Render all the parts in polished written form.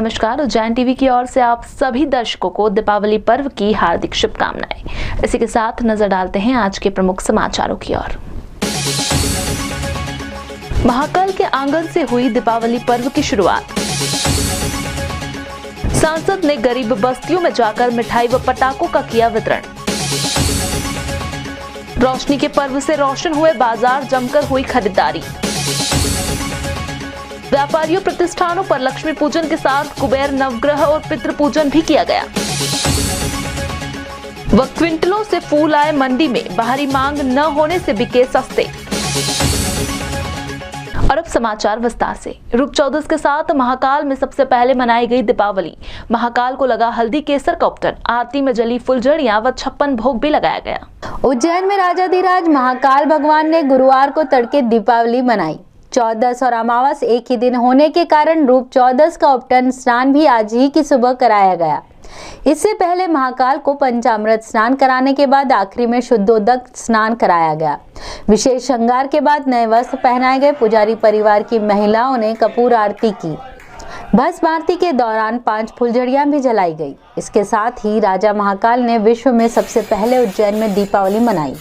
नमस्कार, उज्जैन टीवी की ओर से आप सभी दर्शकों को दीपावली पर्व की हार्दिक शुभकामनाएं। इसी के साथ नजर डालते हैं आज के प्रमुख समाचारों की ओर। महाकाल के आंगन से हुई दीपावली पर्व की शुरुआत। सांसद ने गरीब बस्तियों में जाकर मिठाई व पटाखों का किया वितरण। रोशनी के पर्व से रोशन हुए बाजार, जमकर हुई खरीदारी। व्यापारियों प्रतिष्ठानों पर लक्ष्मी पूजन के साथ कुबेर नवग्रह और पितृ पूजन भी किया गया। व क्विंटलों से फूल आए मंडी में, बाहरी मांग न होने से बिके सस्ते। और अब समाचार विस्तार से। रूप चौदस के साथ महाकाल में सबसे पहले मनाई गई दीपावली। महाकाल को लगा हल्दी केसर का उपटन, आरती में जली फुलझड़ियां व 56 भोग भी लगाया गया। उज्जैन में राजाधिराज महाकाल भगवान ने गुरुवार को तड़के दीपावली मनाई। चौदस और अमावस एक ही दिन होने के कारण रूप चौदस का उपटन स्नान भी आज ही की सुबह कराया गया। इससे पहले महाकाल को पंचामृत स्नान कराने के बाद आखिरी में शुद्धोदक स्नान कराया गया। विशेष श्रृंगार के बाद नए वस्त्र पहनाए गए। पुजारी परिवार की महिलाओं ने कपूर आरती की। भस्म आरती के दौरान 5 फुलझड़ियां भी जलाई गई। इसके साथ ही राजा महाकाल ने विश्व में सबसे पहले उज्जैन में दीपावली मनाई।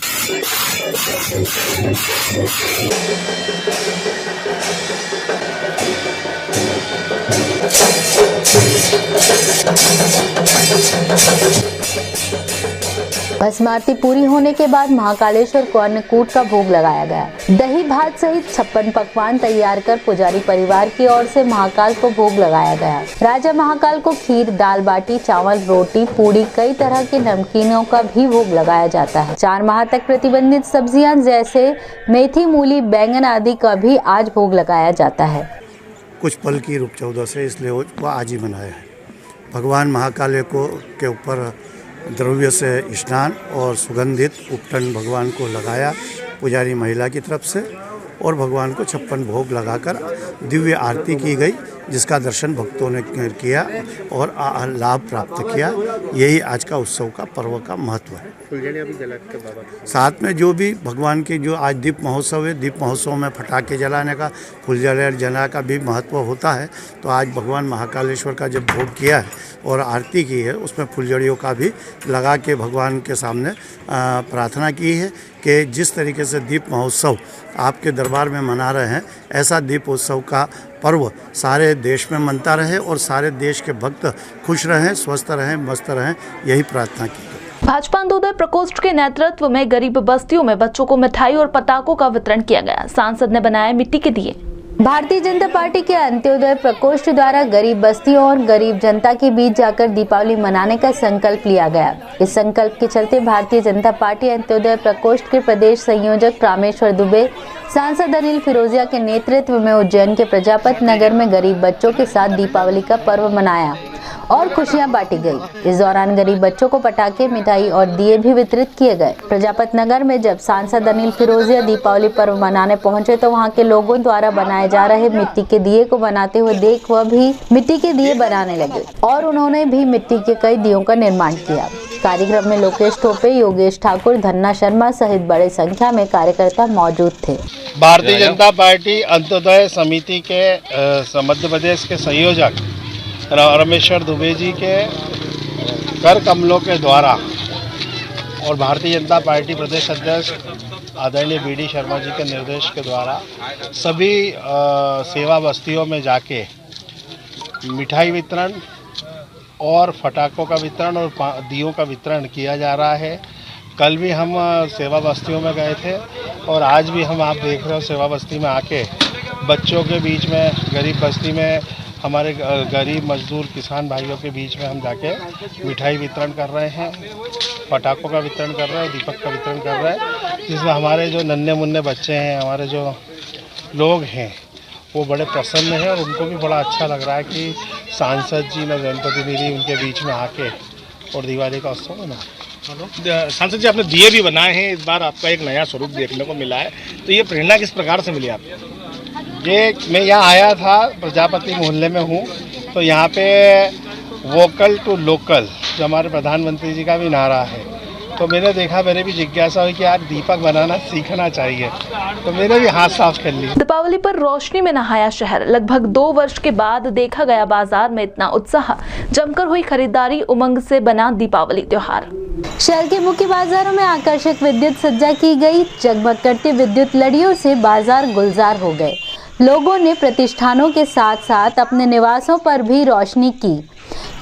भस्म आरती पूरी होने के बाद महाकालेश्वर को अन्नकूट का भोग लगाया गया। दही भात सहित 56 पकवान तैयार कर पुजारी परिवार की ओर से महाकाल को भोग लगाया गया। राजा महाकाल को खीर, दाल बाटी, चावल, रोटी, पूड़ी, कई तरह के नमकीनों का भी भोग लगाया जाता है। 4 माह तक प्रतिबंधित सब्जियां जैसे मेथी, मूली, बैंगन आदि का भी आज भोग लगाया जाता है। कुछ पल की रूप चौदस है, इसलिए वो आज ही मनाया है। भगवान महाकाल को के ऊपर द्रव्य से स्नान और सुगंधित उपटन भगवान को लगाया पुजारी महिला की तरफ से, और भगवान को 56 भोग लगाकर दिव्य आरती की गई, जिसका दर्शन भक्तों ने किया और लाभ प्राप्त किया। यही आज का उत्सव का पर्व का महत्व है। साथ में जो भी भगवान की जो आज दीप महोत्सव है, दीप महोत्सव में पटाखे जलाने का, फुलझड़ियाँ जलाने का भी महत्व होता है। तो आज भगवान महाकालेश्वर का जब भोग किया है और आरती की है, उसमें फुलझड़ियों का भी लगा के भगवान के सामने प्रार्थना की है कि जिस तरीके से दीप महोत्सव आपके दरबार में मना रहे हैं, ऐसा दीपोत्सव का पर्व सारे देश में मनता रहे और सारे देश के भक्त खुश रहें, स्वस्थ रहें, मस्त रहें, यही प्रार्थना की। भाजपा अंत्योदय प्रकोष्ठ के नेतृत्व में गरीब बस्तियों में बच्चों को मिठाई और पटाखों का वितरण किया गया। सांसद ने बनाए मिट्टी के दिए। भारतीय जनता पार्टी के अंत्योदय प्रकोष्ठ द्वारा गरीब बस्तियों और गरीब जनता के बीच जाकर दीपावली मनाने का संकल्प लिया गया। इस संकल्प के चलते भारतीय जनता पार्टी अंत्योदय प्रकोष्ठ के प्रदेश संयोजक रामेश्वर दुबे, सांसद अनिल फिरोजिया के नेतृत्व में उज्जैन के प्रजापति नगर में गरीब बच्चों के साथ दीपावली का पर्व मनाया और खुशियां बांटी गई। इस दौरान गरीब बच्चों को पटाखे, मिठाई और दिए भी वितरित किए गए। प्रजापति नगर में जब सांसद अनिल फिरोजिया दीपावली पर्व मनाने पहुंचे तो वहां के लोगों द्वारा बनाए जा रहे मिट्टी के दिए को बनाते हुए देख वह भी मिट्टी के दिए बनाने लगे और उन्होंने भी मिट्टी के कई दियों का निर्माण किया। कार्यक्रम में लोकेश टोपे, योगेश ठाकुर, धन्ना शर्मा सहित बड़ी संख्या में कार्यकर्ता मौजूद थे। भारतीय जनता पार्टी अंत्योदय समिति के मध्य प्रदेश के संयोजक रामेश्वर दुबे जी के कर कमलों के द्वारा और भारतीय जनता पार्टी प्रदेश अध्यक्ष आदरणीय बीडी शर्मा जी के निर्देश के द्वारा सभी सेवा बस्तियों में जाके मिठाई वितरण और पटाखों का वितरण और दियों का वितरण किया जा रहा है। कल भी हम सेवा बस्तियों में गए थे और आज भी हम, आप देख रहे हो, सेवा बस्ती में आके बच्चों के बीच में, गरीब बस्ती में हमारे गरीब मजदूर किसान भाइयों के बीच में हम जाके मिठाई वितरण कर रहे हैं, पटाखों का वितरण कर रहे हैं, दीपक का वितरण कर रहे हैं, जिसमें हमारे जो नन्हे मुन्ने बच्चे हैं, हमारे जो लोग हैं, वो बड़े प्रसन्न हैं और उनको भी बड़ा अच्छा लग रहा है कि सांसद जी, जनप्रतिनिधि उनके बीच में आके और दिवाली का उत्सव मना। सांसद जी, आपने दिए भी बनाए हैं, इस बार आपका एक नया स्वरूप देखने को मिला है, तो ये प्रेरणा किस प्रकार से मिली आपको? ये मैं यहाँ आया था, प्रजापति मोहल्ले में हूँ, तो यहाँ पे वोकल टू लोकल जो हमारे प्रधानमंत्री जी का भी नारा है, तो मैंने देखा, मेरे भी जिज्ञासा हुई कि यार दीपक बनाना सीखना चाहिए, तो मैंने भी हाथ साफ कर लिया। दीपावली पर रोशनी में नहाया शहर। लगभग 2 वर्ष के बाद देखा गया बाजार में इतना उत्साह। जमकर हुई खरीदारी, उमंग से बना दीपावली त्योहार। शहर के मुख्य बाजारों में आकर्षक विद्युत सज्जा की गई। जगमग करती विद्युत लड़ियों से बाजार गुलजार हो गए। लोगों ने प्रतिष्ठानों के साथ साथ अपने निवासों पर भी रोशनी की।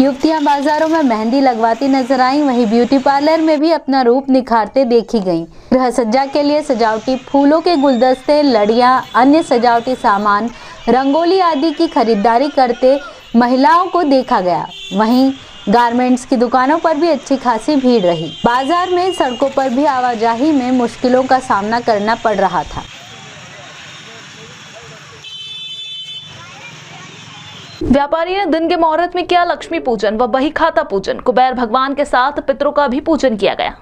युवतियां बाजारों में मेहंदी लगवाती नजर आईं, वहीं ब्यूटी पार्लर में भी अपना रूप निखारते देखी गईं। गृह सज्जा के लिए सजावटी फूलों के गुलदस्ते, लड़ियां, अन्य सजावटी सामान, रंगोली आदि की खरीदारी करते महिलाओं को देखा गया। वहीं गारमेंट्स की दुकानों पर भी अच्छी खासी भीड़ रही। बाजार में सड़कों पर भी आवाजाही में मुश्किलों का सामना करना पड़ रहा था। व्यापारी ने दिन के मुहूर्त में किया लक्ष्मी पूजन व बही खाता पूजन। कुबेर भगवान के साथ पितरों का भी पूजन किया गया।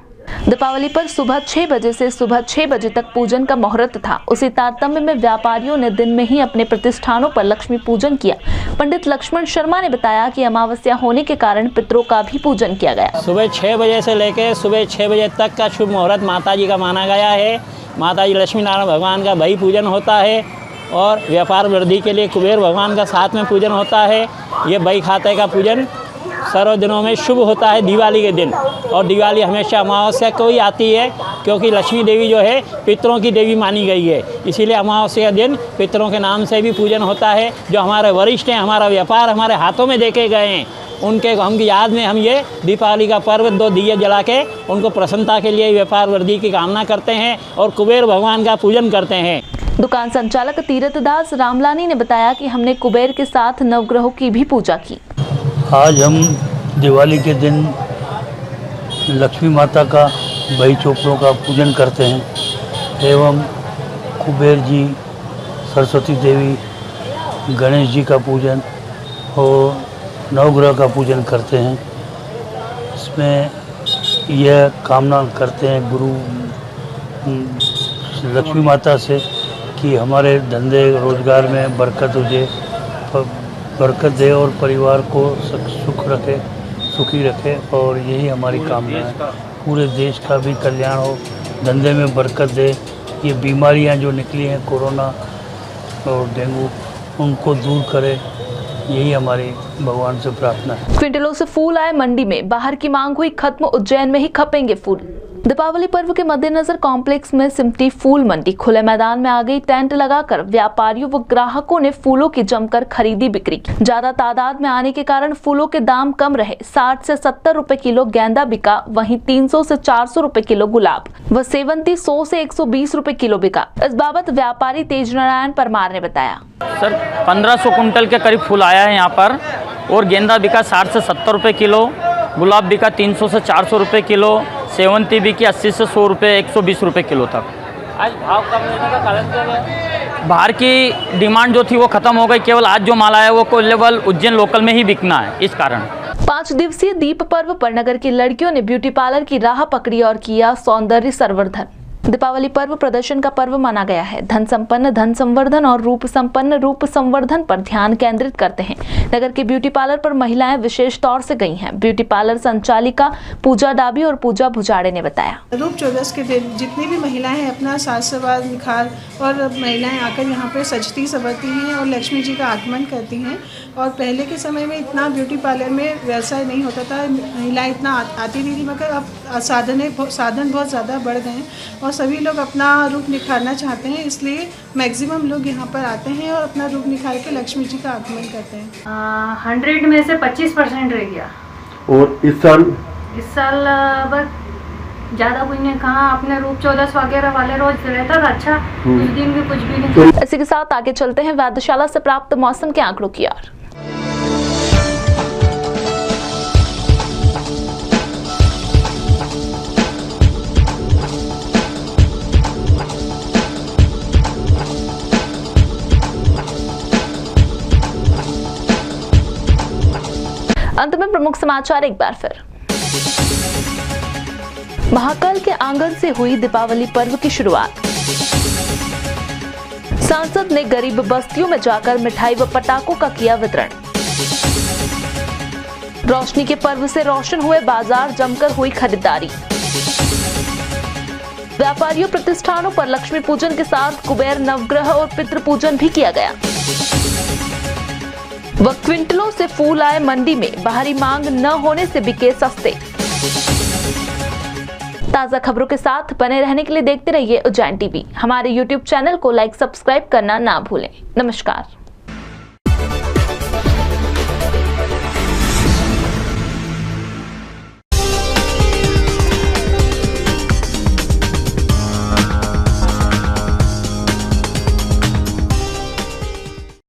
दीपावली पर सुबह 6 बजे से सुबह 6 बजे तक पूजन का मुहूर्त था। उसी तारतम्य में व्यापारियों ने दिन में ही अपने प्रतिष्ठानों पर लक्ष्मी पूजन किया। पंडित लक्ष्मण शर्मा ने बताया कि अमावस्या होने के कारण पितरों का भी पूजन किया गया। सुबह 6 बजे से लेकर सुबह 6 बजे तक का शुभ मुहूर्त माता जी का माना गया है। माता जी लक्ष्मी नारायण भगवान का बही पूजन होता है और व्यापार वृद्धि के लिए कुबेर भगवान का साथ में पूजन होता है। ये बही खाते का पूजन सर्व दिनों में शुभ होता है दिवाली के दिन, और दिवाली हमेशा अमावस्या को ही आती है, क्योंकि लक्ष्मी देवी जो है पितरों की देवी मानी गई है। इसीलिए अमावस्या के दिन पितरों के नाम से भी पूजन होता है। जो हमारे वरिष्ठ हैं, हमारा व्यापार हमारे हाथों में देखे गए हैं, उनके हम की याद में हम ये दीपावली का पर्व 2 दिए जला के उनको प्रसन्नता के लिए व्यापार वृद्धि की कामना करते हैं और कुबेर भगवान का पूजन करते हैं। दुकान संचालक तीर्थदास रामलानी ने बताया कि हमने कुबेर के साथ नवग्रहों की भी पूजा की। आज हम दिवाली के दिन लक्ष्मी माता का बही चोपड़ों का पूजन करते हैं एवं कुबेर जी, सरस्वती देवी, गणेश जी का पूजन और नवग्रह का पूजन करते हैं। इसमें यह कामना करते हैं गुरु लक्ष्मी माता से कि हमारे धंधे रोजगार में बरकत दे और परिवार को सुखी रखे और यही हमारी कामना है। पूरे देश का भी कल्याण हो, धंधे में बरकत दे। ये बीमारियां जो निकली हैं कोरोना और डेंगू, उनको दूर करे, यही हमारी भगवान से प्रार्थना है। क्विंटलों से फूल आए मंडी में, बाहर की मांग हुई खत्म, उज्जैन में ही खपेंगे फूल। दीपावली पर्व के मद्देनजर कॉम्प्लेक्स में सिमटी फूल मंडी खुले मैदान में आ गई। टेंट लगाकर व्यापारियों व ग्राहकों ने फूलों की जमकर खरीदी बिक्री की। ज्यादा तादाद में आने के कारण फूलों के दाम कम रहे। 60 से 70 रुपए किलो गेंदा बिका, वहीं 300 से 400 रुपए किलो गुलाब व सेवंती 100 से 120 रुपए किलो बिका। इस बाबत व्यापारी तेज नारायण परमार ने बताया। सर 1500 कुंटल के करीब फूल आया है यहाँ पर, और गेंदा बिका 60 से 70 रुपए किलो, गुलाब बिका 300 से 400 रुपए किलो, सेवंती बिकी 80 से 100 रुपये 120 रुपए किलो तक। आज भाव कम होने का कारण क्या है? बाहर की डिमांड जो थी वो खत्म हो गई। केवल आज जो माल आया वो केवल उज्जैन लोकल में ही बिकना है, इस कारण। 5 दिवसीय दीप पर्व पर नगर की लड़कियों ने ब्यूटी पार्लर की राह पकड़ी और किया सौंदर्य संवर्धन। दीपावली पर्व प्रदर्शन का पर्व माना गया है। धन संपन्न धन संवर्धन और रूप संपन्न रूप संवर्धन पर ध्यान केंद्रित करते हैं। नगर के ब्यूटी पार्लर पर महिलाएं विशेष तौर से गई हैं। ब्यूटी पार्लर संचालिका पूजा डाबी और पूजा भुजाड़े ने बताया। रूप चौदस के दिन जितनी भी महिलाएं हैं अपना साज सवार निखार और महिलाएं आकर यहाँ पे सजती संवरती हैं और लक्ष्मी जी का आगमन करती हैं। और पहले के समय में इतना ब्यूटी पार्लर में व्यवसाय नहीं होता था, महिलाएं इतना आती नहीं थी, मगर अब साधन बहुत ज़्यादा बढ़ गए हैं और सभी लोग अपना रूप निखारना चाहते हैं, इसलिए मैक्सिमम लोग यहाँ पर आते हैं और अपना रूप निखार के लक्ष्मी जी का आगमन करते हैं। 100 में से 25% रह गया। और इस साल बस ज़्यादा कुछ नहीं, कहा अपने रूप चौदस वगैरह वाले रोज रहता था। अच्छा, उस दिन भी कुछ भी नहीं। इसी के साथ आगे चलते हैं वेधशाला से प्राप्त मौसम के आंकड़ों की ओर। अंत में प्रमुख समाचार एक बार फिर। महाकाल के आंगन से हुई दीपावली पर्व की शुरुआत। सांसद ने गरीब बस्तियों में जाकर मिठाई व पटाखों का किया वितरण। रोशनी के पर्व से रोशन हुए बाजार, जमकर हुई खरीदारी। व्यापारियों प्रतिष्ठानों पर लक्ष्मी पूजन के साथ कुबेर नवग्रह और पितृ पूजन भी किया गया। वह क्विंटलों से फूल आए मंडी में, बाहरी मांग न होने से बिके सस्ते। ताजा खबरों के साथ बने रहने के लिए देखते रहिए उज्जैन टीवी। हमारे YouTube चैनल को लाइक सब्सक्राइब करना ना भूलें। नमस्कार।